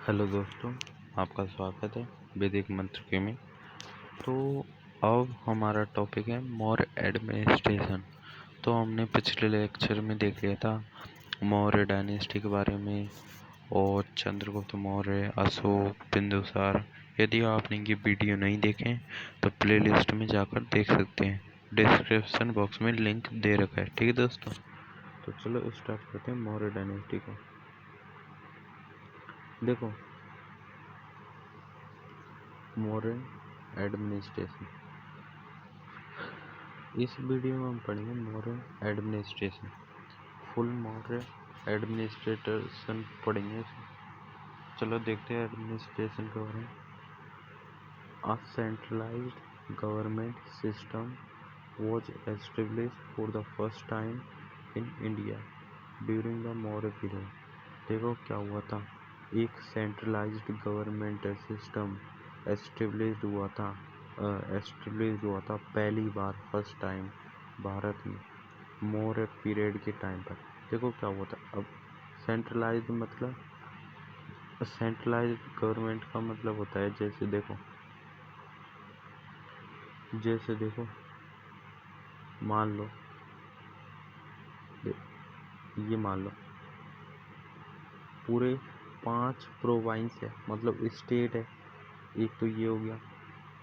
Hello दोस्तों, आपका स्वागत है वैदिक मंत्र के में। तो अब हमारा टॉपिक है मौर्य एडमिनिस्ट्रेशन। तो हमने पिछले लेक्चर में देख लिया था मौर्य डायनेस्टी के बारे में और चंद्रगुप्त मौर्य, अशोक, बिंदुसार। यदि आपने ये वीडियो नहीं देखे तो प्लेलिस्ट में जाकर देख सकते हैं, डिस्क्रिप्शन बॉक्स में लिंक दे रखा है। ठीक है दोस्तों, तो चलो स्टार्ट करते हैं मौर्य डायनेस्टी को। देखो, मौर्य एडमिनिस्ट्रेशन, इस वीडियो में हम पढ़ेंगे Maurya administration. Full Maurya administration पढ़ेंगे। चलो देखते हैं एडमिनिस्ट्रेशन के बारे में। A centralised government system was established for the first time in India during the Maurya period। देखो क्या हुआ था, एक सेंट्रलाइज्ड गवर्नमेंट सिस्टम एस्टेब्लिश हुआ था पहली बार, फर्स्ट टाइम भारत में मौर्य पीरियड के टाइम पर। देखो क्या हुआ था। अब सेंट्रलाइज्ड मतलब, सेंट्रलाइज्ड गवर्नमेंट का मतलब होता है जैसे देखो मान लो, ये मान लो पूरे 5 प्रोविंस है, मतलब स्टेट है। एक तो ये हो गया,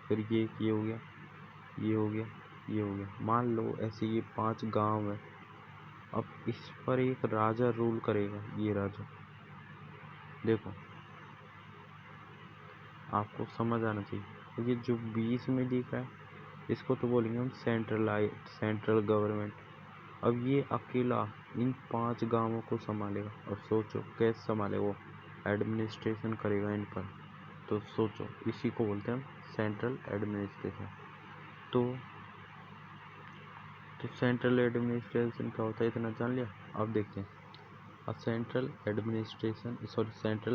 फिर ये हो गया, ये हो गया, ये हो गया। मान लो ऐसे ये 5 गांव है। अब इस पर एक राजा रूल करेगा। ये राजा, देखो आपको समझ आना चाहिए। ये जो 20 में लिखा है इसको तो बोलेंगे हम सेंट्रल गवर्नमेंट। अब ये अकेला इन 5 गांवों को संभालेगा। और सोचो कैसे संभाले, वो एडमिनिस्ट्रेशन करेगा इन पर। तो सोचो, इसी को बोलते हैं सेंट्रल एडमिनिस्ट्रेशन। तो सेंट्रल एडमिनिस्ट्रेशन क्या होता है, इतना जान लिया। अब देखते हैं। A central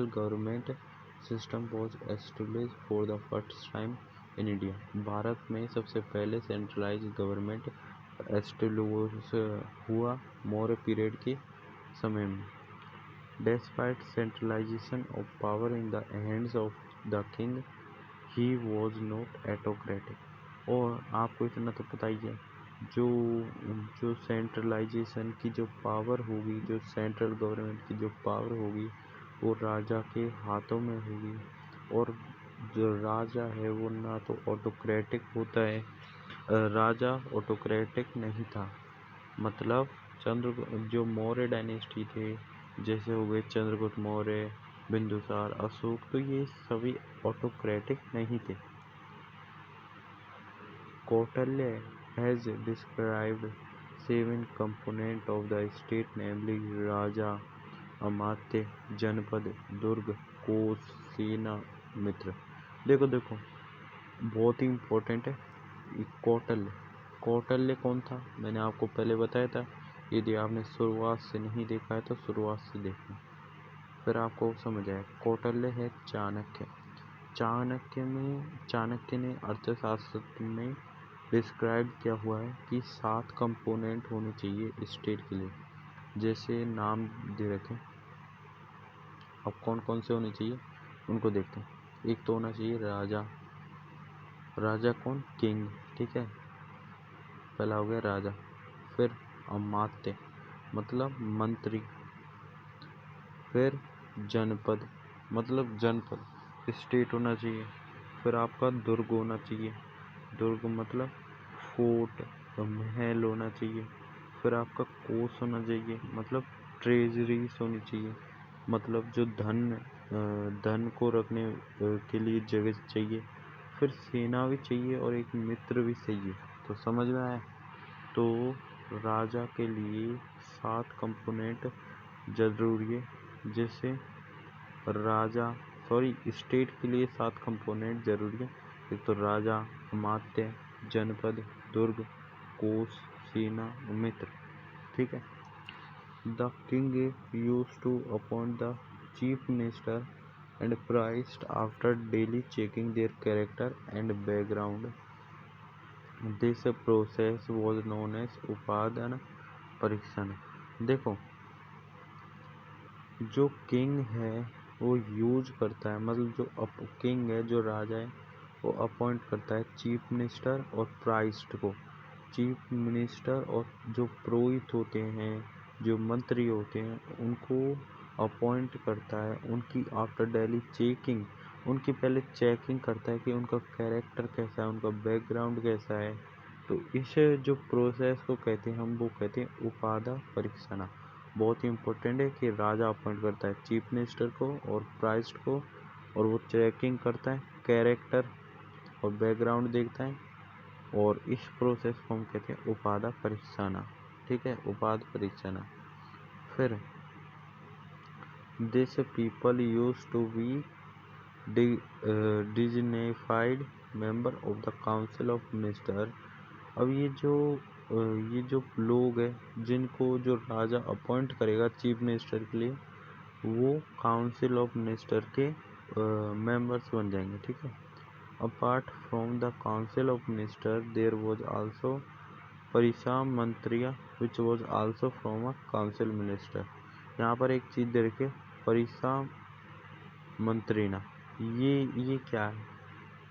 government system was establish for the first time in India. Bharat में सबसे पहले सेंट्रलाइज गवर्नमेंट एस्टेब्लिश हुआ मौर्य पीरियड के समय में। Despite centralization of power in the hands of the king, he was not autocratic। और आपको इतना तो पता ही है, जो सेंट्रलाइजेशन की जो पावर होगी, जो सेंट्रल गवर्नमेंट की जो पावर होगी, वो राजा के हाथों में होगी। और जो राजा है वो ना तो ऑटोक्रेटिक होता है, राजा ऑटोक्रेटिक नहीं था। मतलब जो मौर्य डायनेस्टी थे, जैसे हो गए चंद्रगुप्त मौर्य, बिंदुसार, अशोक, तो ये सभी ऑटोक्रेटिक नहीं थे। Kautilya has described 7 components of the state, namely राजा, अमात्य, जनपद, दुर्ग, कोष, सेना, मित्र। देखो बहुत ही इम्पोर्टेंट है कौटिल्य। कौटिल्य कौन था, मैंने आपको पहले बताया था। यदि आपने शुरुआत से नहीं देखा है तो शुरुआत से देखना, फिर आपको समझ आए। कौटिल्य है चाणक्य। चाणक्य ने अर्थशास्त्र में डिस्क्राइब किया हुआ है कि 7 कंपोनेंट होने चाहिए स्टेट के लिए। जैसे नाम दे रखे, अब कौन कौन से होने चाहिए उनको देखते हैं। एक तो होना चाहिए राजा। राजा कौन, किंग, ठीक है, पहला हो गया राजा। फिर अमात्य मतलब मंत्री। फिर जनपद मतलब जनपद, स्टेट होना चाहिए। फिर आपका दुर्ग होना चाहिए। दुर्ग मतलब फोर्ट, महल होना चाहिए। फिर आपका कोष होना चाहिए, मतलब ट्रेजरीज होनी चाहिए, मतलब जो धन को रखने के लिए जगह चाहिए। फिर सेना भी चाहिए और एक मित्र भी चाहिए। तो समझ में आया। तो राजा के लिए 7 कंपोनेंट जरूरी है। जैसे स्टेट के लिए 7 कंपोनेंट जरूरी है। एक तो राजा, अमात्य, जनपद, दुर्ग, कोष, सेना, मित्र, ठीक है। The king used to appoint the chief minister and priced after daily checking their character and background। This process was known as उपादान परीक्षण। देखो, जो किंग है वो यूज करता है, मतलब जो किंग है, जो राजा है, वो अपॉइंट करता है चीफ मिनिस्टर और प्राइस्ट को। चीफ मिनिस्टर और जो पुरोहित होते हैं, जो मंत्री होते हैं, उनको अपॉइंट करता है। उनकी आफ्टर डेली चेकिंग, उनकी पहले चेकिंग करता है कि उनका कैरेक्टर कैसा है, उनका बैकग्राउंड कैसा है। तो इस जो प्रोसेस को कहते हैं हम, वो कहते हैं उपाधा परीक्षण। बहुत ही इम्पोर्टेंट है कि राजा अपॉइंट करता है चीफ मिनिस्टर को और प्राइस्ट को, और वो चेकिंग करता है कैरेक्टर और बैकग्राउंड देखता है, और इस प्रोसेस को हम कहते हैं उपाधा परीक्षण। ठीक है, उपाध परीक्षण। फिर this people use to be dignified member of the council of minister. अब ये जो लोग हैं, जिनको जो राजा अपॉइंट करेगा चीफ मिनिस्टर के लिए, वो काउंसिल ऑफ मिनिस्टर के मेंबर्स बन जाएंगे। ठीक है, apart from the council of minister there was also परिषा मंत्रिया which was also from a council minister. यहाँ पर एक चीज़ दे रखी है, परिषा मंत्रिना। ये क्या है?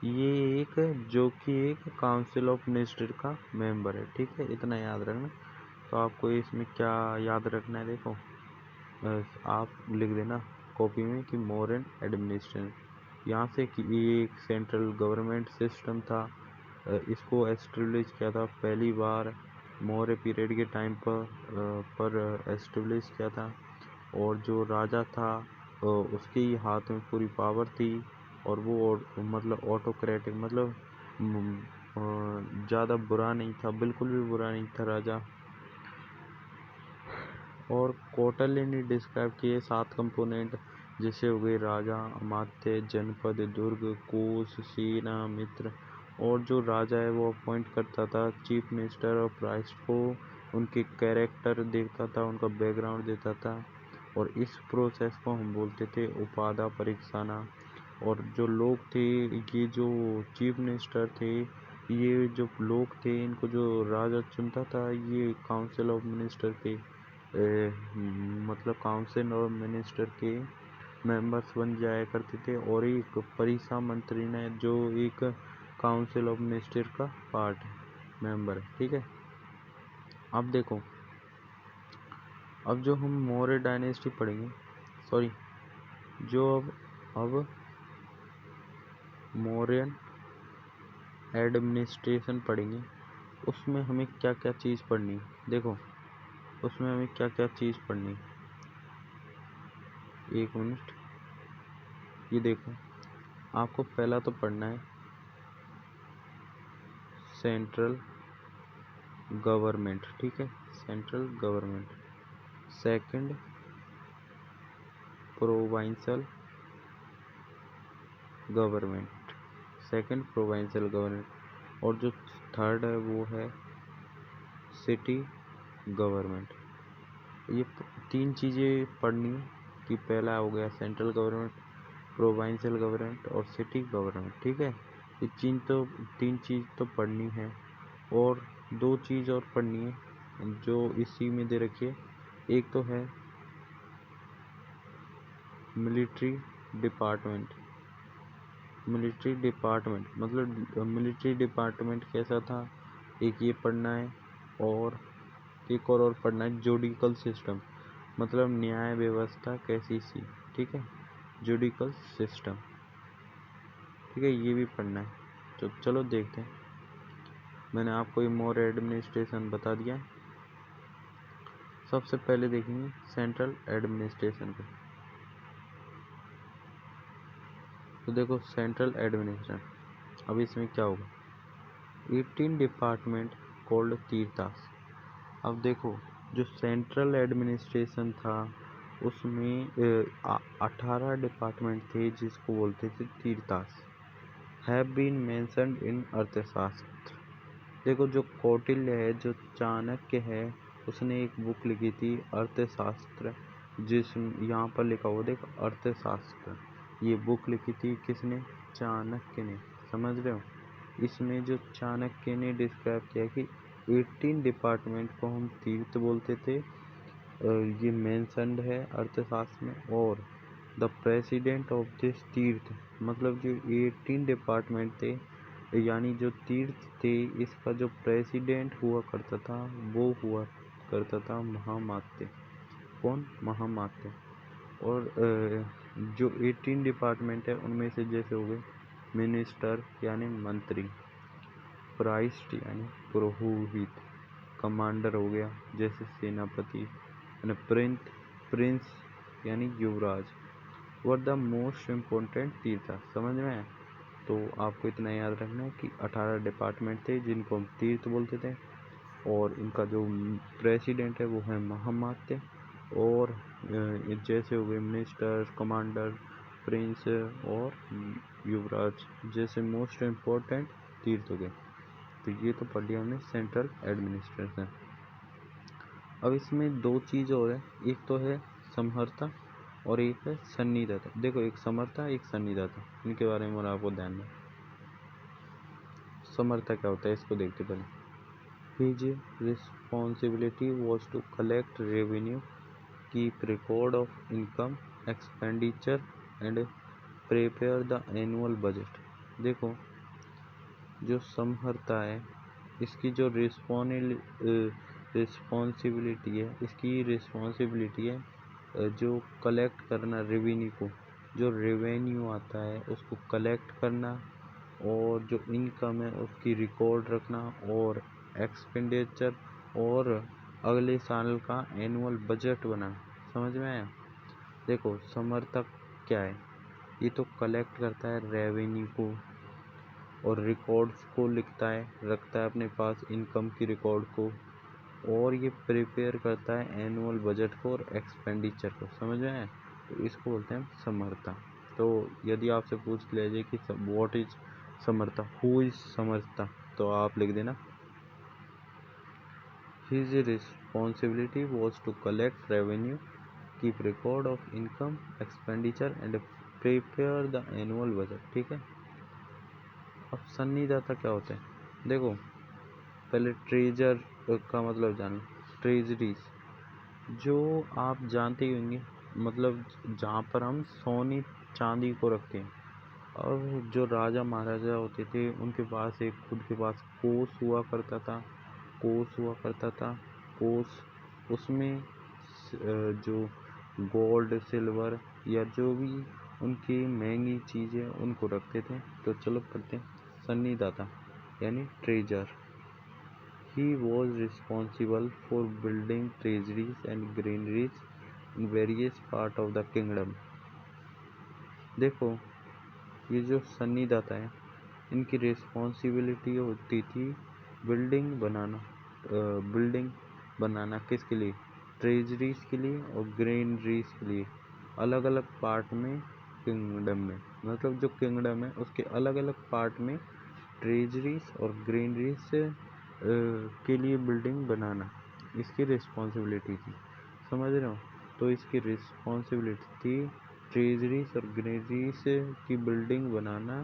ये एक जो कि एक काउंसिल ऑफ मिनिस्टर का मेंबर है। ठीक है, इतना याद रखना। तो आपको इसमें क्या याद रखना है, देखो आप लिख देना कॉपी में कि मोर एंड एडमिनिस्ट्रेशन, यहाँ से कि ये एक सेंट्रल गवर्नमेंट सिस्टम था। इसको एस्टेब्लिश किया था पहली बार मौर्य पीरियड के टाइम पर एस्टेब्लिश किया था। और जो राजा था उसके ही हाथ में पूरी पावर थी, और वो मतलब ऑटोक्रेटिक, मतलब ज़्यादा बुरा नहीं था, बिल्कुल भी बुरा नहीं था राजा। और कौटिल्य ने डिस्क्राइब किए 7 कंपोनेंट, जैसे हो गए राजा, अमात्य, जनपद, दुर्ग, कोष, सेना, मित्र। और जो राजा है वो अपॉइंट करता था चीफ मिनिस्टर और प्राइस्ट को, उनके कैरेक्टर देखता था, उनका बैकग्राउंड देता था, और इस प्रोसेस को हम बोलते थे उपाधा परीक्षण। और जो लोग थे, ये जो चीफ मिनिस्टर थे, ये जो लोग थे, इनको जो राजा चुनता था, ये काउंसिल ऑफ मिनिस्टर के मतलब काउंसिल और मिनिस्टर के मेंबर्स बन जाया करते थे। और एक परिषा मंत्री ने, जो एक काउंसिल ऑफ मिनिस्टर का पार्ट है, मेंबर है। ठीक है, अब देखो, अब जो हम मौर्य डायनेस्टी पढ़ेंगे, सॉरी, जो अब मौर्यन एडमिनिस्ट्रेशन पढ़ेंगे, उसमें हमें क्या क्या चीज़ पढ़नी है, देखो उसमें हमें क्या क्या चीज़ पढ़नी है। एक मिनट, ये देखो, आपको पहला तो पढ़ना है सेंट्रल गवर्नमेंट। ठीक है, central government. Second provincial government, second provincial government. और जो थर्ड है वो है सिटी गवर्नमेंट। ये 3 चीज़ें पढ़नी है कि पहला हो गया सेंट्रल गवर्नमेंट, प्रोविंशियल गवर्नमेंट और सिटी गवर्नमेंट। ठीक है, ये 3 चीज़ तो पढ़नी है। और 2 चीज़ और पढ़नी है जो इसी में दे रखी है। एक तो है मिलिट्री डिपार्टमेंट। मिलिट्री डिपार्टमेंट मतलब मिलिट्री डिपार्टमेंट कैसा था, एक ये पढ़ना है। और एक और पढ़ना है जुडिकल सिस्टम, मतलब न्याय व्यवस्था कैसी सी। ठीक है, जुडिकल सिस्टम। ठीक है, ये भी पढ़ना है। तो चलो देखते हैं। मैंने आपको ये मोर एडमिनिस्ट्रेशन बता दिया। सबसे पहले देखेंगे सेंट्रल एडमिनिस्ट्रेशन को। तो देखो सेंट्रल एडमिनिस्ट्रेशन, अब इसमें क्या होगा, 18 डिपार्टमेंट कॉल्ड तीर्थास। अब देखो, जो सेंट्रल एडमिनिस्ट्रेशन था उसमें 18 डिपार्टमेंट थे जिसको बोलते थे तीर्थास। हैव बीन मेंशन्ड इन अर्थशास्त्र। देखो, जो कौटिल्य है, जो चाणक्य है, उसने एक बुक लिखी थी अर्थशास्त्र, जिस यहाँ पर लिखा हुआ देखो अर्थशास्त्र। ये बुक लिखी थी किसने? चाणक्य ने। समझ रहे हो? इसमें जो चाणक्य ने डिस्क्राइब किया कि 18 डिपार्टमेंट को हम तीर्थ बोलते थे, ये मेंशन्ड है अर्थशास्त्र में। और द प्रेसिडेंट ऑफ दिस तीर्थ, मतलब जो 18 डिपार्टमेंट थे, यानी जो तीर्थ थे, इसका जो प्रेसिडेंट हुआ करता था वो हुआ करता था महामात्य। कौन? महामात्य। और जो 18 डिपार्टमेंट है उनमें से जैसे हो गए मिनिस्टर यानी मंत्री, प्राइस्ट यानी पुरोहित, कमांडर हो गया जैसे सेनापति, यानी प्रिंस यानी युवराज, वर द मोस्ट इम्पोर्टेंट तीर्थ। समझ में है? तो आपको इतना याद रखना है कि 18 डिपार्टमेंट थे जिनको हम तीर्थ बोलते थे, और इनका जो प्रेसिडेंट है वो है महामात्य, और जैसे हो गए मिनिस्टर, कमांडर, प्रिंस और युवराज जैसे मोस्ट इम्पोर्टेंट तीर्थ हो गए। तो ये तो पढ़ लिया हमने सेंट्रल एडमिनिस्ट्रेशन। अब इसमें दो चीज़ और है, एक तो है समहर्ता और एक है सन्निधाता। देखो, एक समर्था एक सन्निधाता, इनके बारे में आपको ध्यान में। समर्था क्या होता है इसको देखते पहले। His responsibility was to collect revenue, keep record of income, expenditure and prepare the annual budget। देखो, जो समहर्ता है इसकी जो रिस्पॉन्सिबिलिटी है, इसकी रिस्पॉन्सिबिलिटी है जो कलेक्ट करना रेवेन्यू को, जो रेवेन्यू आता है उसको कलेक्ट करना, और जो इनकम है उसकी रिकॉर्ड रखना, और एक्सपेंडिचर और अगले साल का एनुअल बजट बनाना। समझ में आया? देखो, समर्थक क्या है, ये तो कलेक्ट करता है रेवेन्यू को और रिकॉर्ड्स को लिखता है, रखता है अपने पास इनकम की रिकॉर्ड को, और ये प्रिपेयर करता है एनुअल बजट को और एक्सपेंडिचर को। समझ में आया? तो इसको बोलते हैं समर्था। तो यदि आपसे पूछ लिया जाए कि व्हाट इज समर्था, हु इज समर्था, तो आप लिख देना His responsibility was to collect revenue, keep record of income, expenditure and prepare the annual budget। ठीक है। अब सन्निधाता क्या होता है? देखो, पहले ट्रेजर का मतलब जानो। ट्रेजरीज, जो आप जानते ही होंगे, मतलब जहाँ पर हम सोने चांदी को रखते हैं। और जो राजा महाराजा होते थे उनके पास एक खुद के पास कोष हुआ करता था, कोष, उसमें जो गोल्ड, सिल्वर या जो भी उनकी महंगी चीज़ें उनको रखते थे। तो चलो पढ़ते हैं सन्निधाता यानी treasure. He was responsible for building treasuries and granaries in various parts of the kingdom। देखो, ये जो सन्निधाता है इनकी रिस्पॉन्सिबिलिटी होती थी बिल्डिंग बनाना किसके लिए? ट्रेजरीज के लिए और ग्रेनरीज के लिए, अलग अलग पार्ट में किंगडम में। मतलब जो किंगडम है उसके अलग अलग पार्ट में ट्रेजरीज और ग्रेनरीज के लिए बिल्डिंग बनाना इसकी रिस्पॉन्सिबिलिटी थी। समझ रहे हो? तो इसकी रिस्पॉन्सिबिलिटी थी ट्रेजरीज और ग्रेनरीज की बिल्डिंग बनाना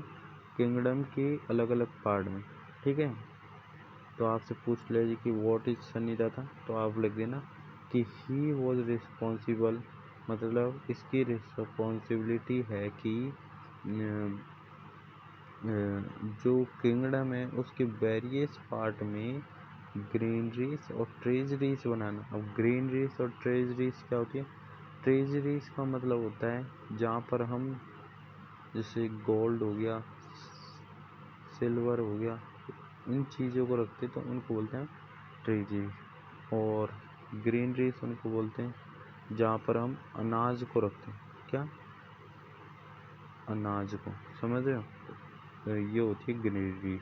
किंगडम के अलग अलग पार्ट में। ठीक है। तो आपसे पूछ लीजिए कि व्हाट इज सन्निधाता, तो आप लिख देना कि ही वॉज रिस्पॉन्सिबल, मतलब इसकी रिस्पॉन्सिबिलिटी है कि जो किंगडम है उसके वेरियस पार्ट में ग्रेनरीज और ट्रेजरीज बनाना। अब ग्रेनरीज और ट्रेजरीज क्या होती है? ट्रेजरीज का मतलब होता है जहाँ पर हम जैसे गोल्ड हो गया, सिल्वर हो गया, इन चीज़ों को रखते तो उनको बोलते हैं ट्रेजरी। और ग्रेनरीज उनको बोलते हैं जहाँ पर हम अनाज को रखते हैं। क्या? अनाज को। समझ रहे हो? तो ये होती है ग्रेनरीज।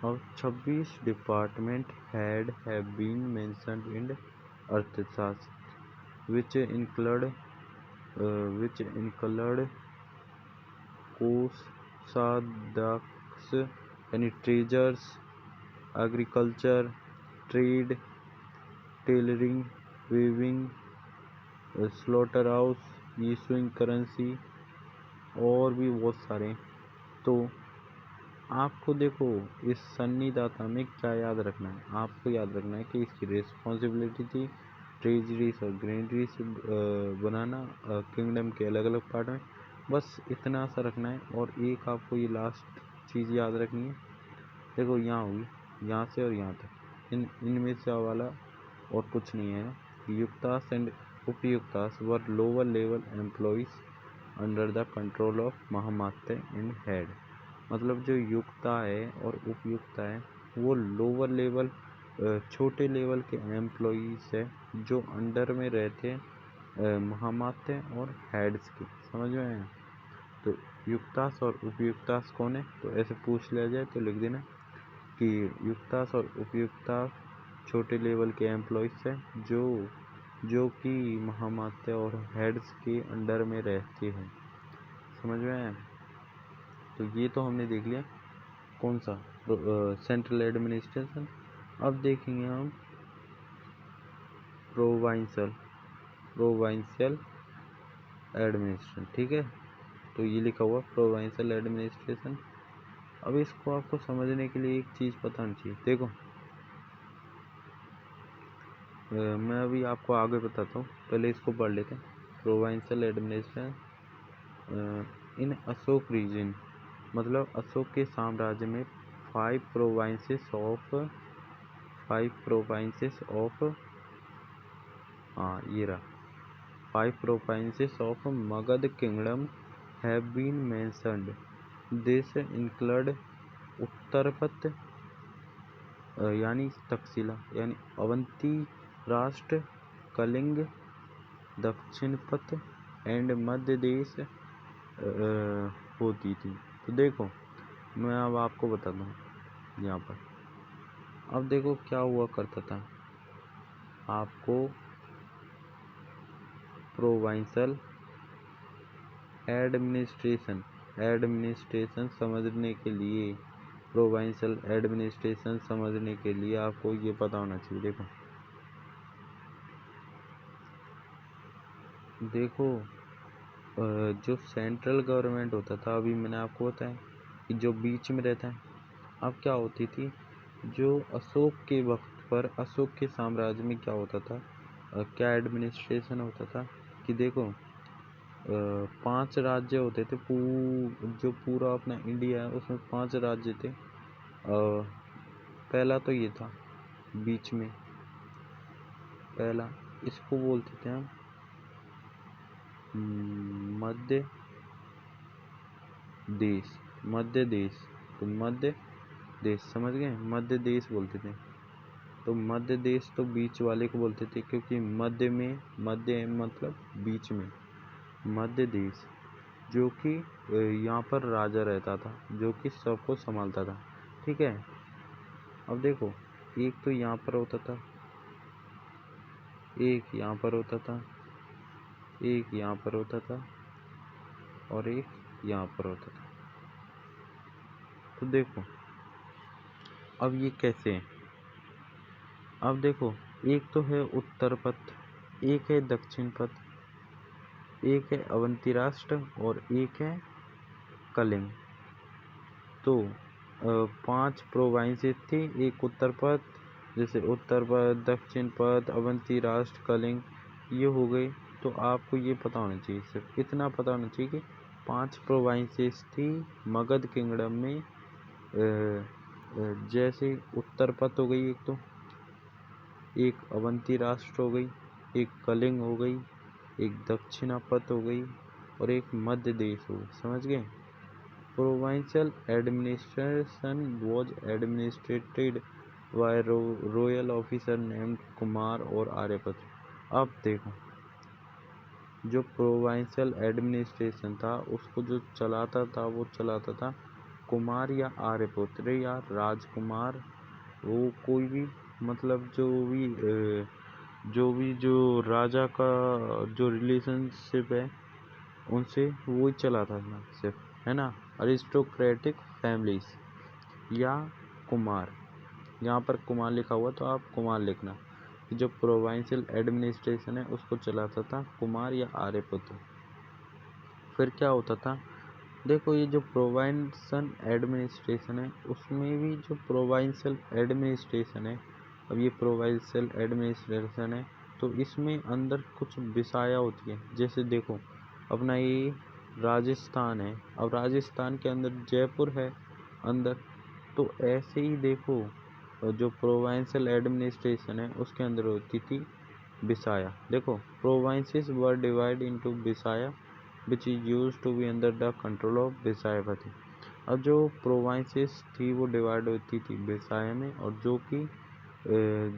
और 26 department head have been mentioned in Arthashastra which include कोषाध्यक्ष यानी treasurers, agriculture, trade, tailoring, weaving, slaughter house, issuing currency और भी बहुत सारे। तो आपको देखो इस सन्निधाता में क्या याद रखना है? आपको याद रखना है कि इसकी रिस्पॉन्सिबिलिटी थी ट्रेजरीज और ग्रेनरीज बनाना किंगडम के अलग अलग पार्ट में। बस इतना सा रखना है। और एक आपको ये लास्ट चीज़ याद रखनी है। देखो यहाँ होगी, यहाँ से और यहाँ तक, इनमें से वाला और कुछ नहीं है ना। युक्तास एंड उपयुक्तास were lower level employees under the control of महामात्य एंड हेड। मतलब जो युक्ता है और उपयुक्ता है वो लोअर लेवल छोटे लेवल के एम्प्लॉइज है जो अंडर में रहते हैं महामात्य और हेड्स के। समझ में आया? तो युक्तास और उपयुक्तास कौन है? तो ऐसे पूछ लिया जाए तो लिख देना कि युक्तास और उपयुक्तास छोटे लेवल के एम्प्लॉइज हैं जो कि महामात्य और हेड्स के अंडर में रहते हैं। समझ में आया? तो ये तो हमने देख लिया कौन सा, सेंट्रल एडमिनिस्ट्रेशन। अब देखेंगे हम प्रोविंशियल एडमिनिस्ट्रेशन। ठीक है, तो ये लिखा हुआ प्रोविंशियल एडमिनिस्ट्रेशन। अब इसको आपको समझने के लिए एक चीज़ पता होनी चाहिए। देखो मैं अभी आपको आगे बताता हूँ, पहले इसको पढ़ लेते हैं। Provincial administration in Ashok reason, मतलब अशोक के साम्राज्य में 5 प्रोविंसेस ऑफ ये रहा 5 provinces of Magadha kingdom have been mentioned. This include Uttarapatha यानी तक्षशिला यानी अवंती राष्ट्र, कलिंग, दक्षिणपथ एंड मध्य देश होती थी। तो देखो मैं अब आपको बताता हूँ यहाँ पर। अब देखो क्या हुआ करता था, आपको प्रोविंशियल एडमिनिस्ट्रेशन समझने के लिए, प्रोविंशियल एडमिनिस्ट्रेशन समझने के लिए आपको ये पता होना चाहिए। देखो जो सेंट्रल गवर्नमेंट होता था, अभी मैंने आपको बताया कि जो बीच में रहता है। अब क्या होती थी, जो अशोक के वक्त पर अशोक के साम्राज्य में क्या होता था, क्या एडमिनिस्ट्रेशन होता था कि देखो 5 राज्य होते थे। जो पूरा अपना इंडिया है उसमें 5 राज्य थे। पहला तो ये था बीच में, पहला इसको बोलते थे हम मध्य देश। तो मध्य देश समझ गए, मध्य देश बोलते थे। तो मध्य देश तो बीच वाले को बोलते थे, क्योंकि मध्य मतलब बीच में, मध्य देश जो कि यहाँ पर राजा रहता था जो कि सबको संभालता था। ठीक है, अब देखो एक तो यहाँ पर होता था, एक यहाँ पर होता था, एक यहाँ पर होता था और एक यहाँ पर होता था। तो देखो अब ये कैसे है। अब देखो एक तो है उत्तर पथ, एक है दक्षिण पथ, एक है अवंती राष्ट्र और एक है कलिंग। तो 5 प्रोविंसेस थी, एक उत्तर पथ, जैसे उत्तर पथ, दक्षिण पथ, अवंती राष्ट्र, कलिंग, ये हो गए। तो आपको ये पता होना चाहिए, सिर्फ इतना पता होना चाहिए कि 5 प्रोविंसेस थी मगध किंगडम में। जैसे उत्तर पथ हो गई एक, तो एक अवंती राष्ट्र हो गई, एक कलिंग हो गई, एक दक्षिणापथ हो गई और एक मध्य देश हो गई। समझ गए? Provincial administration was administered by royal officer named Kumar और आर्यभट्ट। अब देखो जो प्रोविंशियल एडमिनिस्ट्रेशन था उसको जो चलाता था वो चलाता था कुमार या आर्यपुत्र या राजकुमार, वो कोई भी, मतलब जो राजा का जो रिलेशनशिप है उनसे वो ही चलाता था सिर्फ, है ना। अरिस्टोक्रेटिक फैमिलीज या कुमार, यहाँ पर कुमार लिखा हुआ तो आप कुमार लिखना। जो प्रोविंशियल एडमिनिस्ट्रेशन है उसको चलाता था कुमार या आर्यपुत्र। फिर क्या होता था, देखो ये जो प्रोविंशियल एडमिनिस्ट्रेशन है उसमें भी जो प्रोविंशियल एडमिनिस्ट्रेशन है, अब ये प्रोविंशियल एडमिनिस्ट्रेशन है तो इसमें अंदर कुछ विषाया होती है। जैसे देखो अपना ये राजस्थान है, अब राजस्थान के अंदर जयपुर है अंदर, तो ऐसे ही देखो जो प्रोविंशियल एडमिनिस्ट्रेशन है उसके अंदर होती थी विषाया। देखो प्रोविंसेस वर डिवाइड इनटू विषाया which is use to be under the control of विषायापति। अब जो प्रोविंसेस थी वो डिवाइड होती थी विषाया में, और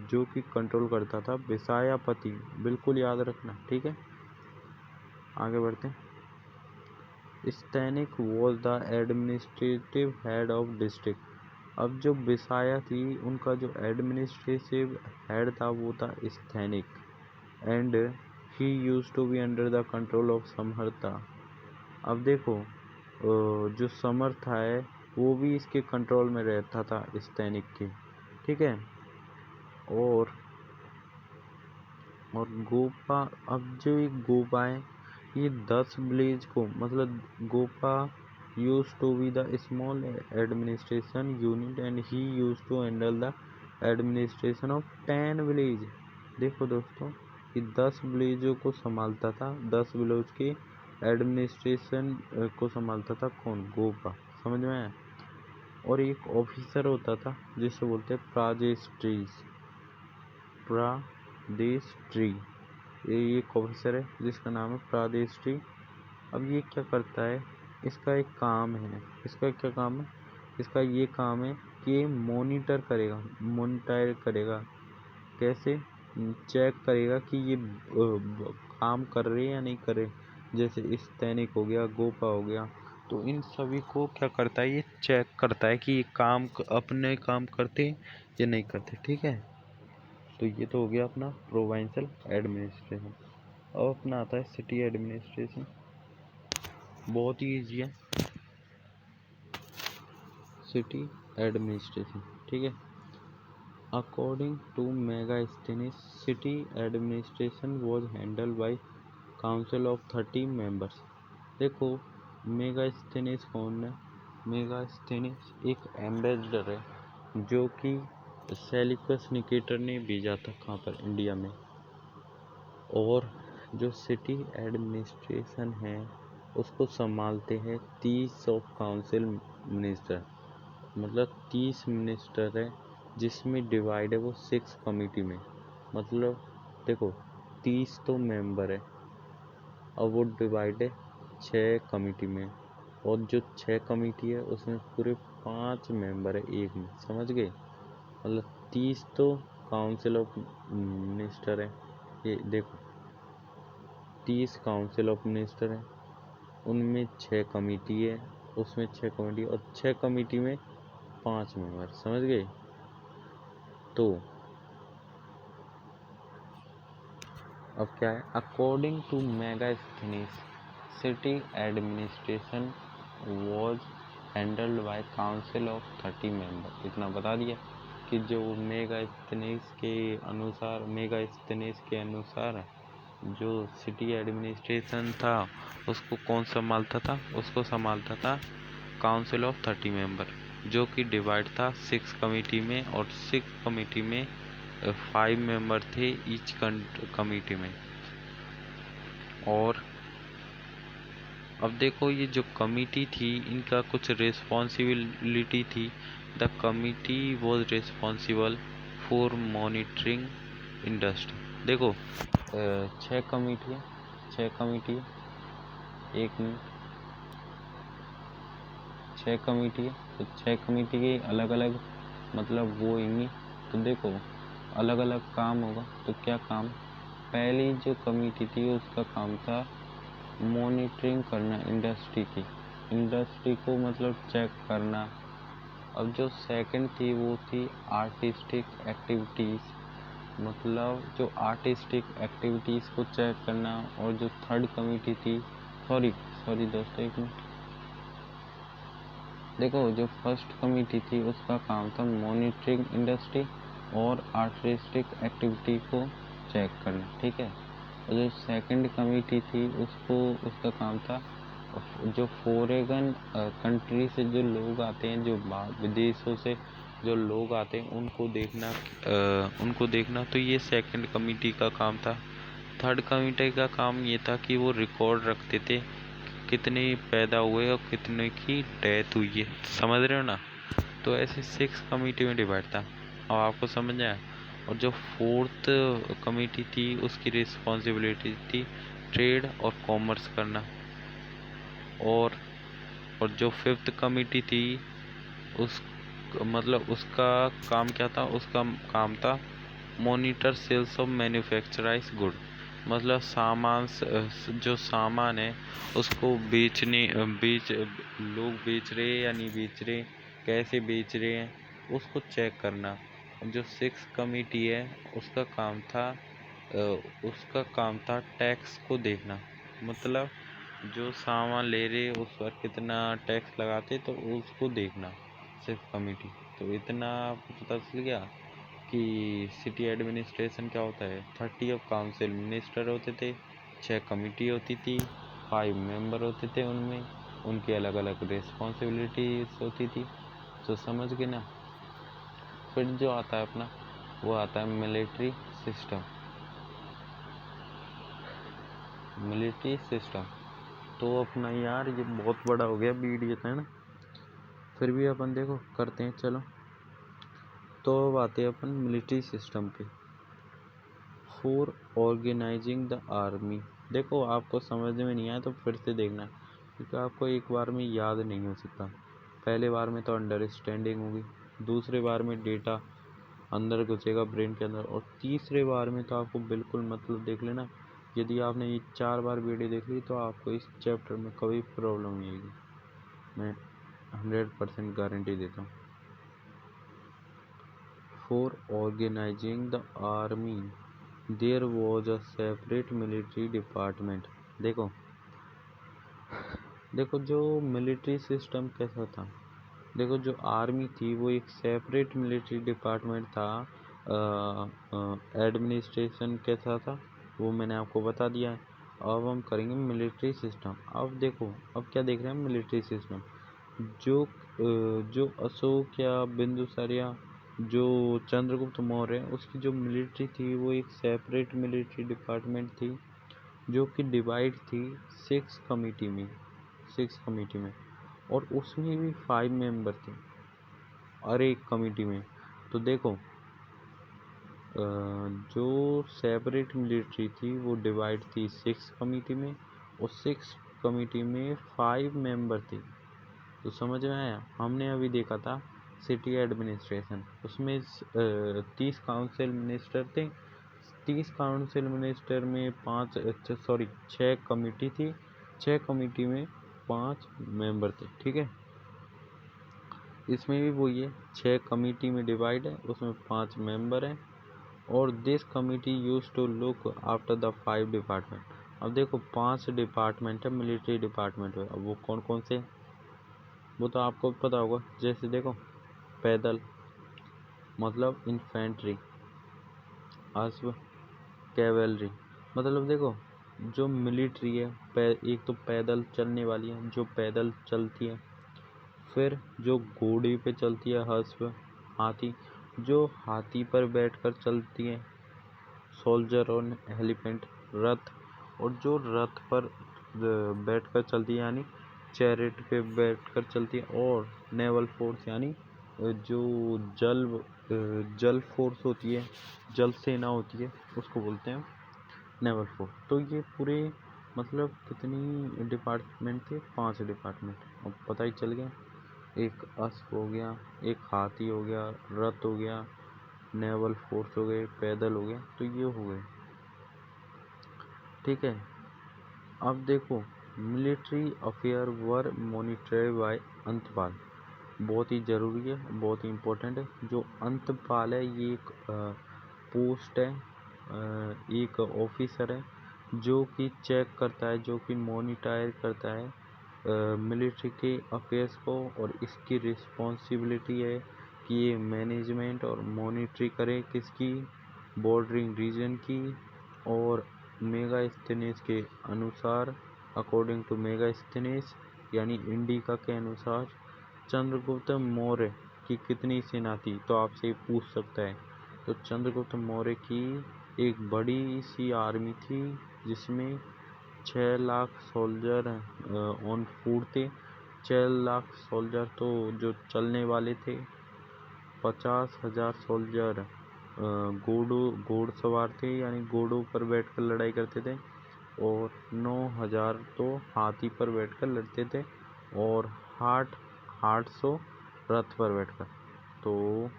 जो कि कंट्रोल करता था विषायापति। बिल्कुल याद रखना, ठीक है। आगे बढ़ते हैं। स्थैनिक was the administrative head of district. अब जो विषाया थी उनका जो एडमिनिस्ट्रेटिव हेड था वो था स्थैनिक, and he use to be under the control of समर्था। अब देखो जो समर्था है वो भी इसके कंट्रोल में रहता था स्थैनिक के, ठीक है। और गोपा, अब जो ये गोपा है ये 10 विलेज को, मतलब gopa used to be the small administration unit and he use to handle the administration of 10 village. देखो दोस्तों कि 10 विलेजों को संभालता था, 10 विलेज के एडमिनिस्ट्रेशन को संभालता था कौन? गोपा। समझ में आया। और एक ऑफिसर होता था जिसे बोलते हैं प्रादेष्ट्री। ये एक ऑफिसर है जिसका नाम है प्रादेष्ट्री। अब ये क्या करता है? इसका एक काम है, इसका क्या काम है? इसका ये काम है कि ये मॉनिटर करेगा। कैसे? चेक करेगा कि ये काम कर रहे या नहीं कर रहे। जैसे स्थैनिक हो गया, गोपा हो गया, तो इन सभी को क्या करता है? ये चेक करता है कि ये अपने काम करते या नहीं करते, ठीक है। तो ये तो हो गया अपना प्रोविंशियल एडमिनिस्ट्रेशन। अब अपना आता है सिटी एडमिनिस्ट्रेशन। बहुत ही ईजी है सिटी एडमिनिस्ट्रेशन, ठीक है। According to Megasthenes, city administration was handled by council of 30 members. देखो मेगास्थनीज कौन है? मेगास्थनीज एक एम्बेसडर है जो कि सेल्यूकस निकेटर ने भेजा था कहाँ पर? इंडिया में। और जो सिटी एडमिनिस्ट्रेशन है उसको संभालते हैं 30 ऑफ काउंसिल मिनिस्टर, मतलब 30 मिनिस्टर है जिसमें डिवाइड है वो 6 कमेटी में। मतलब देखो 30 तो मेंबर है, अब वो डिवाइड है 6 कमेटी में, और जो 6 कमेटी है उसमें पूरे 5 मेंबर है एक में। समझ गए? मतलब 30 तो काउंसिल ऑफ मिनिस्टर है, ये देखो 30 काउंसिल ऑफ मिनिस्टर है, उनमें 6 कमेटी है, उसमें 6 कमेटी, और 6 कमेटी में 5 मेंबर। समझ गए? तो अब क्या है? According to Megasthenes, city administration was handled by council of 30 member. इतना बता दिया कि जो मेगास्थनीज के अनुसार जो सिटी एडमिनिस्ट्रेशन था उसको कौन संभालता था? उसको संभालता था काउंसिल ऑफ 30 मेंबर, जो कि डिवाइड था 6 कमेटी में, और 6 कमेटी में 5 मेंबर थे ईच कमेटी में। और अब देखो ये जो कमेटी थी इनका कुछ रिस्पॉन्सिबिलिटी थी। The committee was responsible for monitoring industry. देखो 6 कमेटी है, 6 कमेटी है, एक मिनट, 6 कमेटी है, तो 6 कमेटी के अलग अलग मतलब वो होंगी। तो देखो अलग अलग काम होगा, तो क्या काम? पहली जो कमेटी थी उसका काम था मॉनिटरिंग करना इंडस्ट्री को, मतलब चेक करना। अब जो सेकंड थी वो थी आर्टिस्टिक एक्टिविटीज़, मतलब जो आर्टिस्टिक एक्टिविटीज़ को चेक करना। और जो थर्ड कमेटी थी, सॉरी दोस्तों एक मिनट, देखो जो फर्स्ट कमेटी थी उसका काम था मॉनिटरिंग इंडस्ट्री और आर्टिस्टिक एक्टिविटी को चेक करना, ठीक है। और जो सेकंड कमेटी थी उसका काम था जो फॉरेन कंट्री से जो लोग आते हैं, जो विदेशों से जो लोग आते हैं उनको देखना। तो ये सेकंड कमेटी का काम था। थर्ड कमेटी का काम ये था कि वो रिकॉर्ड रखते थे कितने पैदा हुए और कितने की डेथ हुई है, समझ रहे हो ना। तो ऐसे 6 कमेटी में डिवाइड था। अब आपको समझ आया। और जो फोर्थ कमेटी थी उसकी रिस्पॉन्सिबिलिटी थी ट्रेड और कॉमर्स करना। और जो फिफ्थ कमेटी थी उस उसका काम क्या था, उसका काम था मॉनिटर सेल्स ऑफ मैन्युफैक्चराइज गुड। मतलब जो सामान है उसको लोग बेच रहे हैं या नहीं बेच रहे, कैसे बेच रहे हैं उसको चेक करना। जो 6 कमेटी है उसका काम था टैक्स को देखना। मतलब जो सामान ले रहे उस पर कितना टैक्स लगाते तो उसको देखना 6 कमेटी। तो इतना आपको पता चल गया कि सिटी एडमिनिस्ट्रेशन क्या होता है। 30 ऑफ काउंसिल मिनिस्टर होते थे, 6 कमेटी होती थी, 5 मेंबर होते थे, उनमें उनकी अलग अलग रिस्पॉन्सिबिलिटीज होती थी। तो समझ गए ना। फिर जो आता है अपना वो आता है मिलिट्री सिस्टम। तो अपना यार ये बहुत बड़ा हो गया वीडियो है ना, फिर भी अपन देखो करते हैं चलो। तो अब आते हैं अपन मिलिट्री सिस्टम पे। For organizing the army. देखो आपको समझ में नहीं आया तो फिर से देखना, क्योंकि आपको एक बार में याद नहीं हो सकता। पहले बार में तो अंडरस्टैंडिंग होगी, दूसरे बार में डेटा अंदर घुसेगा ब्रेन के अंदर, और तीसरे बार में तो आपको बिल्कुल मतलब देख लेना, यदि आपने ये 4 बार वीडियो देख ली तो आपको इस चैप्टर में कभी प्रॉब्लम नहीं आएगी, मैं 100% गारंटी देता हूँ। For organizing the army there was a separate military department. देखो जो मिलिट्री सिस्टम कैसा था, देखो जो आर्मी थी वो एक सेपरेट मिलिट्री डिपार्टमेंट था। एडमिनिस्ट्रेशन कैसा था वो मैंने आपको बता दिया है। अब हम करेंगे मिलिट्री सिस्टम। अब देखो अब क्या देख रहे हैं मिलिट्री सिस्टम। जो अशोक या बिंदुसार या जो चंद्रगुप्त मौर्य उसकी जो मिलिट्री थी वो एक सेपरेट मिलिट्री डिपार्टमेंट थी, जो कि डिवाइड थी 6 कमेटी में, और उसमें भी 5 मेंबर थे और एक कमेटी में। तो देखो जो सेपरेट मिलिट्री थी वो डिवाइड थी 6 कमेटी में, और 6 कमेटी में 5 मेंबर थे। तो समझ में आया। हमने अभी देखा था सिटी एडमिनिस्ट्रेशन, उसमें 30 काउंसिल मिनिस्टर थे। 30 काउंसिल मिनिस्टर में 6 कमेटी थी, 6 कमेटी में 5 मेंबर थे, ठीक है। इसमें भी वही है, 6 कमेटी में डिवाइड है, उसमें 5 मेंबर हैं, और this committee used to look after the 5 department. अब देखो 5 डिपार्टमेंट है मिलिट्री डिपार्टमेंट में। अब वो कौन कौन से, वो तो आपको पता होगा। जैसे देखो पैदल मतलब इन्फेंट्री, अश्व कैवेलरी। मतलब देखो जो मिलिट्री है एक तो पैदल चलने वाली है, जो पैदल चलती है, फिर जो घोड़े पे चलती है अश्व हाथी, जो हाथी पर बैठकर चलती है सोल्जर और एलिफेंट रथ, और जो रथ पर बैठकर चलती है यानी चैरिट पे बैठकर चलती है, और नेवल फोर्स यानी जो जल फोर्स होती है, जल सेना होती है, उसको बोलते हैं नेवल फोर्स। तो ये पूरे मतलब कितनी डिपार्टमेंट थे, 5 डिपार्टमेंट। अब पता ही चल गया, एक अश्व हो गया, एक हाथी हो गया, रथ हो गया, नेवल फोर्स हो गए, पैदल हो गया, तो ये हो गए, ठीक है। अब देखो military affair were monitored by अंतपाल। बहुत ही ज़रूरी है, बहुत ही इम्पोर्टेंट है। जो अंतपाल है ये एक पोस्ट है, एक ऑफिसर है जो कि चेक करता है, जो कि मॉनिटर करता है मिलिट्री के अफेयर्स को, और इसकी रिस्पॉन्सिबिलिटी है कि ये मैनेजमेंट और मॉनिटरी करे किसकी, बॉर्डरिंग रीजन की। और मेगास्थनीज के अनुसार, अकॉर्डिंग टू मेगास्थनीज यानी इंडिका के अनुसार, चंद्रगुप्त मौर्य की कितनी सेना थी, तो आपसे पूछ सकता है। तो चंद्रगुप्त मौर्य की एक बड़ी सी आर्मी थी जिसमें 6 लाख सोल्जर ऑन फूट थे। 6 लाख सोल्जर तो जो चलने वाले थे, 50,000 सोल्जर घोड़सवार थे, यानी घोड़ों पर बैठकर लड़ाई करते थे, और 9,000 तो हाथी पर बैठकर लड़ते थे, और 800 रथ पर बैठकर। तो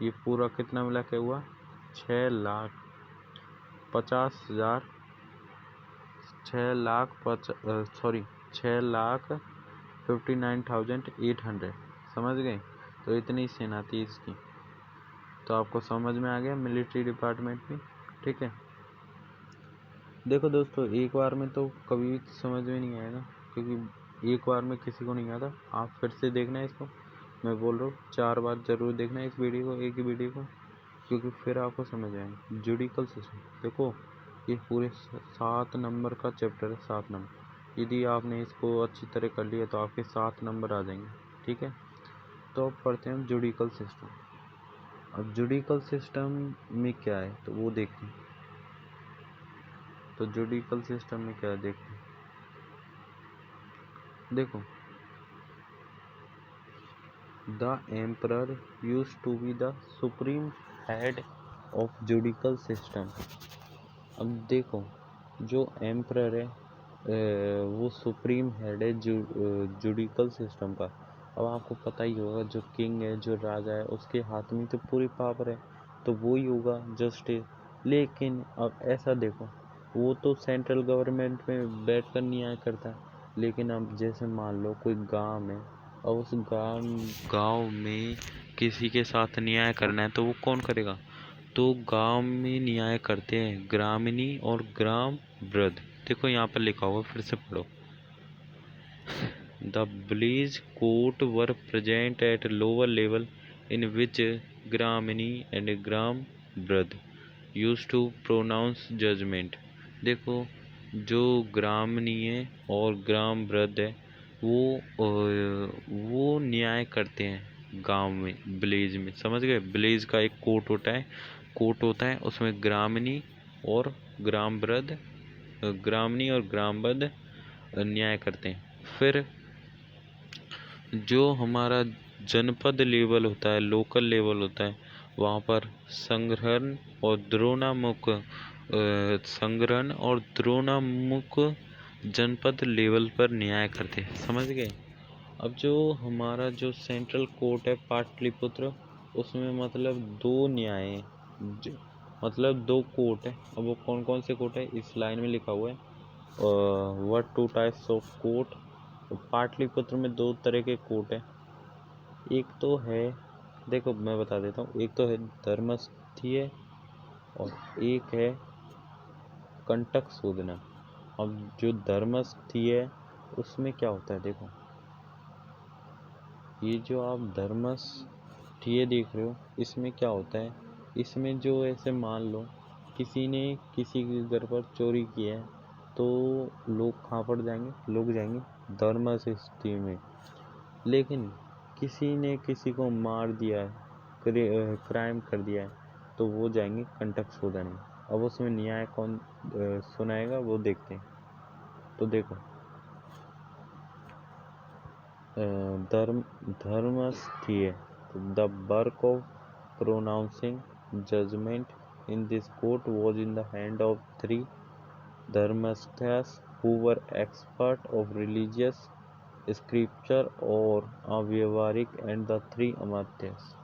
ये पूरा कितना मिला के हुआ? 6,50,000 6,59,800 समझ गए। तो इतनी सेना थी इसकी। तो आपको समझ में आ गया मिलिट्री डिपार्टमेंट में, ठीक है। देखो दोस्तों, एक बार में तो कभी भी समझ में नहीं आएगा, क्योंकि एक बार में किसी को नहीं आता। आप फिर से देखना है इसको, मैं बोल रहा हूँ 4 बार जरूर देखना है इस वीडियो को, एक ही वीडियो को, क्योंकि फिर आपको समझ आएगा। जुडिकल सिस्टम देखो, ये पूरे 7 नंबर का चैप्टर है, 7 नंबर। यदि आपने इसको अच्छी तरह कर लिया तो आपके 7 नंबर आ जाएंगे, ठीक है। तो अब पढ़ते हैं जुडिकल सिस्टम। अब जुडिकल सिस्टम में क्या है तो वो देखते हैं। तो जुडिकल सिस्टम में क्या है देखते हैं। देखो, the emperor used to be the supreme head of judicial system. अब देखो, जो एम्परर है वो सुप्रीम हेड है जुडिकल सिस्टम का। अब आपको पता ही होगा, जो किंग है, जो राजा है, उसके हाथ में तो पूरी पावर है, तो वो ही होगा जस्टिस। लेकिन अब ऐसा देखो, वो तो सेंट्रल गवर्नमेंट में बैठकर न्याय करता है। लेकिन अब जैसे मान लो कोई गांव है, और उस गांव में किसी के साथ न्याय करना है, तो वो कौन करेगा? तो गांव में न्याय करते हैं ग्रामिणी और ग्राम वृद्ध। देखो यहाँ पर लिखा हुआ, फिर से पढ़ो। The village court were present at lower level in which ग्रामिणी एंड ग्राम वृद्ध यूज्ड टू प्रोनाउंस जजमेंट। देखो, जो ग्रामिणी है और ग्राम वृद्ध है, वो न्याय करते हैं गांव में, विलेज में। समझ गए? विलेज का एक कोर्ट होता है, उसमें ग्रामिणी और ग्राम वृद्ध न्याय करते हैं। फिर जो हमारा जनपद लेवल होता है, लोकल लेवल होता है, वहाँ पर संग्रहण और द्रोणामुख जनपद लेवल पर न्याय करते हैं। समझ गए? अब जो हमारा जो सेंट्रल कोर्ट है पाटलिपुत्र, उसमें मतलब 2 न्याय है, मतलब 2 कोर्ट है। अब वो कौन कौन से कोर्ट है इस लाइन में लिखा हुआ है। What 2 types of court. Pataliputra में 2 तरह के कोर्ट है। एक तो है, देखो मैं बता देता हूँ, एक तो है धर्मस्थीय और एक है कंटक शोधना। अब जो धर्मस्थीय है उसमें क्या होता है, देखो, ये जो आप धर्मस्थीय देख रहे हो, इसमें क्या होता है, इसमें जो ऐसे मान लो किसी ने किसी के घर पर चोरी की है, तो लोग कहाँ पर जाएंगे? लोग जाएंगे धर्मस्थीय में। लेकिन किसी ने किसी को मार दिया है, क्राइम कर दिया है, तो वो जाएंगे कंटक शोधन में। अब उसमें न्याय कौन सुनाएगा वो देखते हैं। तो देखो, धर्मस्थीय, the work of pronouncing judgment in this court was in the hand of 3 dharmasthas who were expert of religious scripture और अव्यवहारिक and the 3 अमात्यस।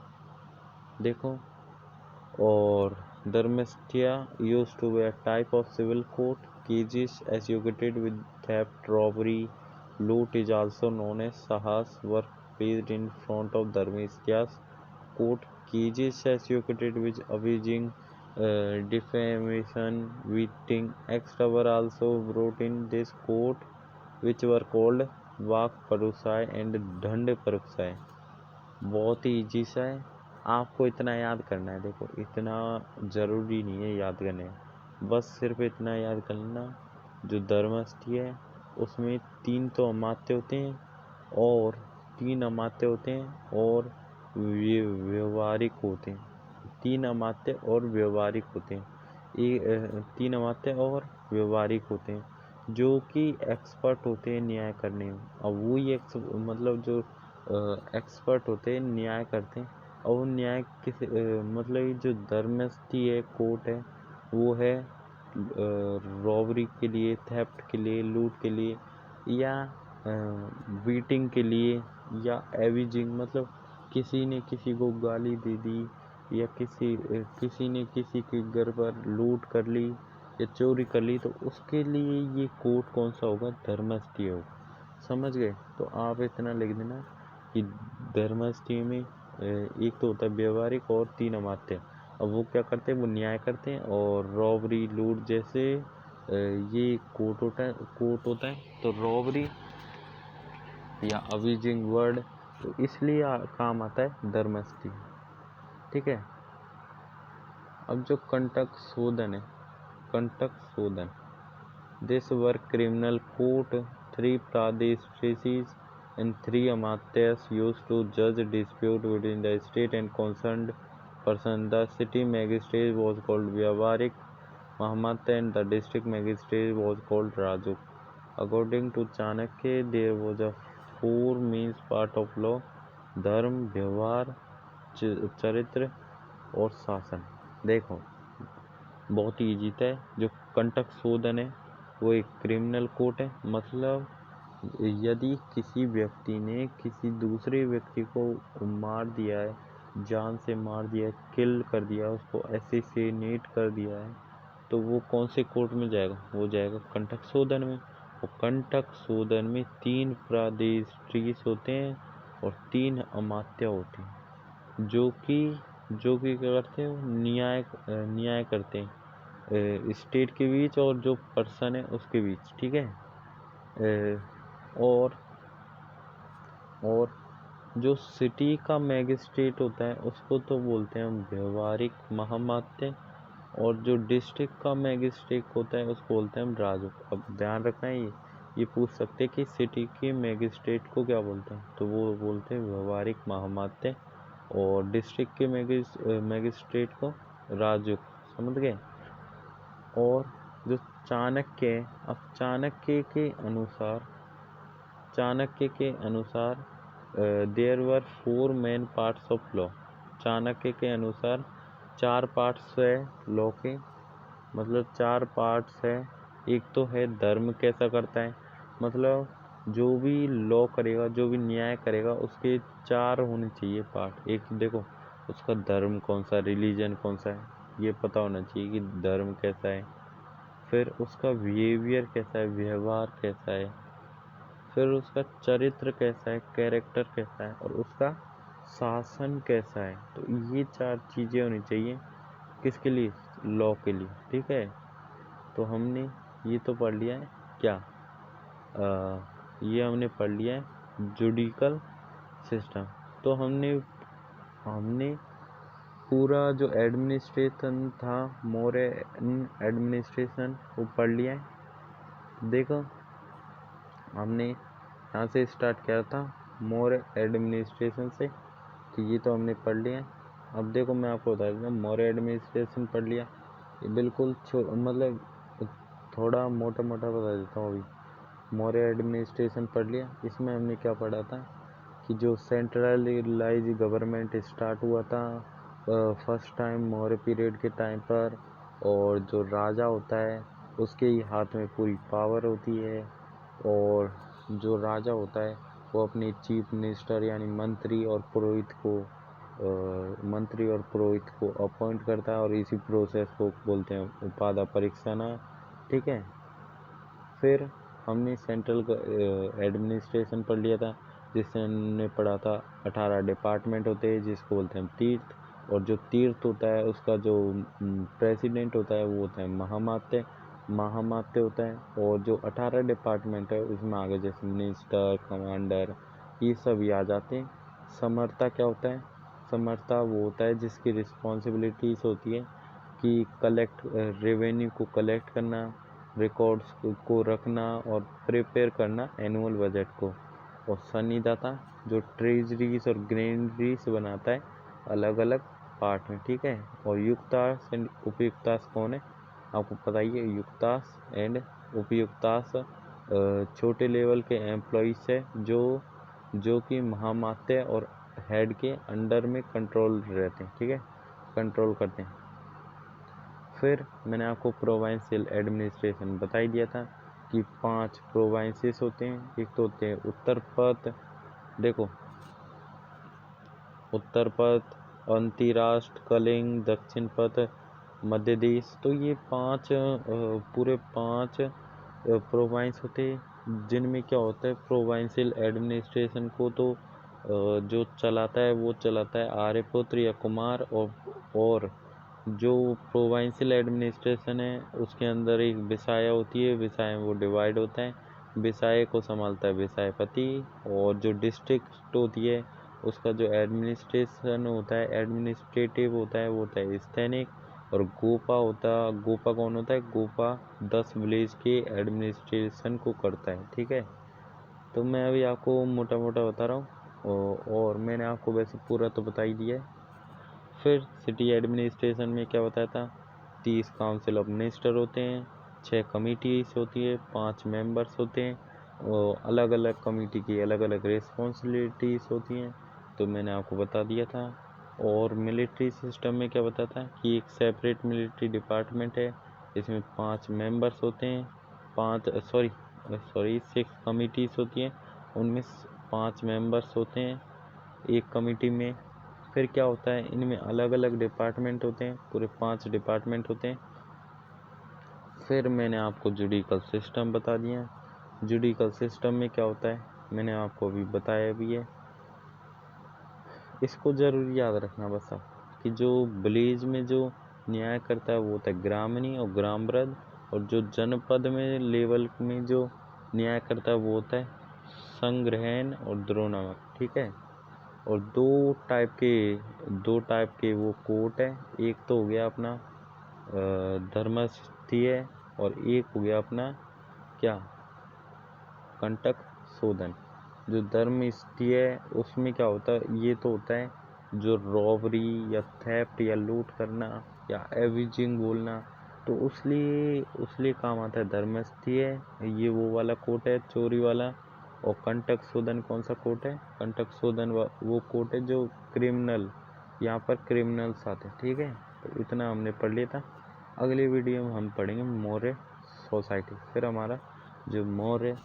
देखो, और धर्मस्थीय used to be a type of civil court. Cases associated with theft, robbery, loot is also known as sahas were placed in front of Dharmasthiya's court. Cases associated with abusing, defamation, beating, etc. were also brought in this court, which were called Vak Parusai and Dhand Parusai. बहुत ही easy सा है, आपको इतना याद करना है। देखो, इतना ज़रूरी नहीं है याद करने, बस सिर्फ इतना याद करना, जो धर्मस्थीय है उसमें 3 तो अमात्य होते हैं और 3 अमात्य होते हैं, और व्यवहारिक होते हैं। 3 अमात्य और व्यवहारिक होते हैं। 3 अमात्य और व्यवहारिक होते हैं जो कि एक्सपर्ट होते हैं न्याय करने में। अब वही मतलब जो एक्सपर्ट होते हैं न्याय करते हैं, और वो न्याय किस मतलब ये जो धर्मस्थी है, कोर्ट है, वो है रॉबरी के लिए, थेफ्ट के लिए, लूट के लिए, या बीटिंग के लिए, या एविजिंग मतलब किसी ने किसी को गाली दे दी, या किसी ने किसी के घर पर लूट कर ली या चोरी कर ली, तो उसके लिए ये कोर्ट कौन सा होगा? धर्मस्थीय होगा। समझ गए? तो आप इतना लिख देना कि धर्मस्थीय में एक तो होता है व्यवहारिक और 3 अमात्य। अब वो क्या करते हैं? वो न्याय करते हैं, और रॉबरी, लूट जैसे ये कोर्ट होता है। तो रॉबरी या अविजिंग वर्ड तो इसलिए काम आता है धर्मस्थी। ठीक है। अब जो कंटक शोधन है, कंटक शोधन, this work criminal court 3 pradesh species and 3 amatyas used to judge dispute between the state and concerned person. The city magistrate was called Vyavarik Mahamatya and the district magistrate was called Rajuk. According to Chanakya, there was a 4 main part of law: धर्म, व्यवहार, चरित्र और शासन। देखो बहुत ही easy था। जो कंटक शोधन है वो एक क्रिमिनल कोर्ट है, मतलब यदि किसी व्यक्ति ने किसी दूसरे व्यक्ति को मार दिया है, जान से मार दिया है, किल कर दिया, उसको असैसिनेट कर दिया है, तो वो कौन से कोर्ट में जाएगा? वो जाएगा कंटक शोधन में। और कंटक शोधन में 3 प्रादेश होते हैं और 3 अमात्य होते हैं जो कि क्या करते हैं? न्याय करते हैं स्टेट के बीच और जो पर्सन है उसके बीच। ठीक है। और जो सिटी का मैजिस्ट्रेट होता है उसको तो बोलते हैं हम व्यवहारिक महामात्य, और जो डिस्ट्रिक्ट का मैजिस्ट्रेट होता है उसको बोलते हैं हम राजुक। अब ध्यान रखना है, ये पूछ सकते हैं कि सिटी के मैजिस्ट्रेट को क्या बोलते हैं, तो वो बोलते हैं व्यवहारिक महामात्य, और डिस्ट्रिक्ट के मैजिस्ट्रेट को राजुक। समझ गए? और जो चाणक्य है, अब चाणक्य के अनुसार there were 4 main parts of law. Chanakya के अनुसार 4 पार्ट्स है लॉ के, मतलब 4 पार्ट्स है। एक तो है धर्म कैसा करता है, मतलब जो भी लॉ करेगा, जो भी न्याय करेगा, उसके 4 होने चाहिए पार्ट। एक देखो उसका धर्म कौन सा, रिलीजन कौन सा है, ये पता होना चाहिए कि धर्म कैसा है। फिर उसका बिहेवियर कैसा है, व्यवहार कैसा है। फिर उसका चरित्र कैसा है, कैरेक्टर कैसा है, और उसका शासन कैसा है। तो ये 4 चीज़ें होनी चाहिए किसके लिए? लॉ के लिए। ठीक है। तो हमने ये तो पढ़ लिया है क्या, ये हमने पढ़ लिया है जुडिकल सिस्टम। तो हमने पूरा जो एडमिनिस्ट्रेशन था, मौर्य एडमिनिस्ट्रेशन, वो पढ़ लिया है। देखो हमने यहाँ से स्टार्ट किया था मौर्य एडमिनिस्ट्रेशन से, कि ये तो हमने पढ़ लिया। अब देखो मैं आपको बता देता हूँ, मौर्य एडमिनिस्ट्रेशन पढ़ लिया, ये बिल्कुल मतलब थोड़ा मोटा बता देता हूँ। अभी मौर्य एडमिनिस्ट्रेशन पढ़ लिया। इसमें हमने क्या पढ़ा था कि जो सेंट्रलाइज गवर्नमेंट स्टार्ट हुआ था फर्स्ट टाइम मौर्य पीरियड के टाइम पर, और जो राजा होता है उसके ही हाथ में पूरी पावर होती है, और जो राजा होता है वो अपने चीफ मिनिस्टर यानी मंत्री और पुरोहित को अपॉइंट करता है, और इसी प्रोसेस को बोलते हैं उपाधा परीक्षणा। ठीक है। फिर हमने सेंट्रल एडमिनिस्ट्रेशन पढ़ लिया था, जिससे हमने पढ़ा था 18 डिपार्टमेंट होते हैं जिसको बोलते हैं तीर्थ, और जो तीर्थ होता है उसका जो प्रेसिडेंट होता है वो होता है महामात्य होता है। और जो 18 डिपार्टमेंट है उसमें आगे जैसे मिनिस्टर, कमांडर, ये सब आ जाते हैं। समर्था क्या होता है? समर्था वो होता है जिसकी रिस्पॉन्सिबिलिटीज होती है कि रेवेन्यू को कलेक्ट करना, रिकॉर्ड्स को रखना और प्रिपेयर करना एनुअल बजट को। और सन्निदाता जो ट्रेजरीज और ग्रेनरीज बनाता है अलग अलग पार्ट में, ठीक है। और युक्तास एंड उपयुक्तास कौन है, आपको पता ही है। युक्तास एंड उपयुक्तास छोटे लेवल के एम्प्लॉइज है जो कि महामात्य और हेड के अंडर में कंट्रोल रहते हैं, ठीक है, कंट्रोल करते हैं। फिर मैंने आपको प्रोविंशियल एडमिनिस्ट्रेशन बता ही दिया था कि 5 प्रोविंसेस होते हैं। एक तो होते हैं उत्तर पथ, देखो उत्तर पथ, अंतर्राष्ट्र, कलिंग, दक्षिण पथ, मध्य देश। तो ये 5 पूरे 5 प्रोविंस होते हैं, जिनमें क्या होता है प्रोविंशियल एडमिनिस्ट्रेशन को तो जो चलाता है वो चलाता है आर्यपुत्र या कुमार। और जो प्रोविंशियल एडमिनिस्ट्रेशन है उसके अंदर एक विसाया होती है, विसाया वो डिवाइड होता है, विसाया को संभालता है विसायपति। और जो डिस्ट्रिक्ट होती है उसका जो एडमिनिस्ट्रेशन होता है, एडमिनिस्ट्रेटिव होता है, वो होता है स्थैनिक। और गोपा कौन होता है, गोपा 10 विलेज के एडमिनिस्ट्रेशन को करता है, ठीक है। तो मैं अभी आपको मोटा मोटा बता रहा हूँ, और मैंने आपको वैसे पूरा तो बता ही दिया है। फिर सिटी एडमिनिस्ट्रेशन में क्या बताया था, 30 काउंसिल ऑफ मिनिस्टर होते हैं, 6 कमिटीज होती है, 5 मेंबर्स होते हैं, और अलग अलग कमिटी की अलग अलग रिस्पॉन्सिबिलिटीज होती हैं, तो मैंने आपको बता दिया था। और मिलिट्री सिस्टम में क्या बताता है कि एक सेपरेट मिलिट्री डिपार्टमेंट है, इसमें 5 मेंबर्स होते हैं, 6 कमिटीज होती हैं, उनमें 5 मेंबर्स होते हैं एक कमिटी में। फिर क्या होता है, इनमें अलग अलग डिपार्टमेंट होते हैं, पूरे 5 डिपार्टमेंट होते हैं। फिर मैंने आपको जुडिकल सिस्टम बता दिया। जुडिकल सिस्टम में क्या होता है मैंने आपको अभी बताया भी है, इसको जरूर याद रखना बस आप, कि जो विलेज में जो न्याय करता है वो होता है ग्रामणी और ग्रामवृद्ध, और जो जनपद में लेवल में जो न्याय करता है वो होता है संग्रहण और द्रोणात्मक, ठीक है। और दो टाइप के वो कोर्ट है, एक तो हो गया अपना धर्मस्थीय, और एक हो गया अपना क्या, कंटक शोधन। जो धर्मस्थीय है उसमें क्या होता है, ये तो होता है जो रॉबरी या थेफ्ट या लूट करना या एविजिंग बोलना, तो उसलिए काम आता है धर्मस्थीय, ये वो वाला कोर्ट है चोरी वाला। और कंटक शोधन कौन सा कोर्ट है, कंटक शोधन वो कोर्ट है जो क्रिमिनल, यहाँ पर क्रिमिनल्स आते हैं, ठीक है। तो इतना हमने पढ़ लिया था। अगले वीडियो में हम पढ़ेंगे मौर्य सोसाइटी, फिर हमारा जो मौर्य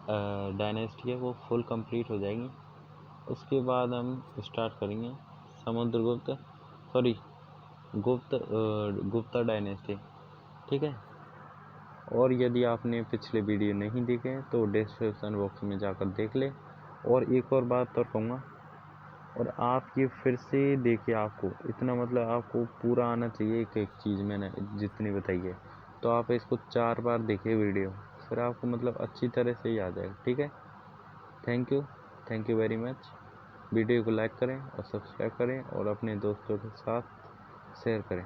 डायनेस्टी है वो फुल कंप्लीट हो जाएगी। उसके बाद हम स्टार्ट करेंगे समुद्रगुप्त गुप्ता डायनेस्टी, ठीक है। और यदि आपने पिछले वीडियो नहीं देखे तो डिस्क्रिप्शन बॉक्स में जाकर देख ले। और एक और बात और कहूँगा, और आप ये फिर से देखिए, आपको इतना मतलब आपको पूरा आना चाहिए, एक एक चीज़ मैंने जितनी बताई है, तो आप इसको 4 बार देखिए वीडियो, फिर आपको मतलब अच्छी तरह से ही आ जाएगा, ठीक है। Thank you very much. Video को लाइक करें और सब्सक्राइब करें और अपने दोस्तों के साथ शेयर करें।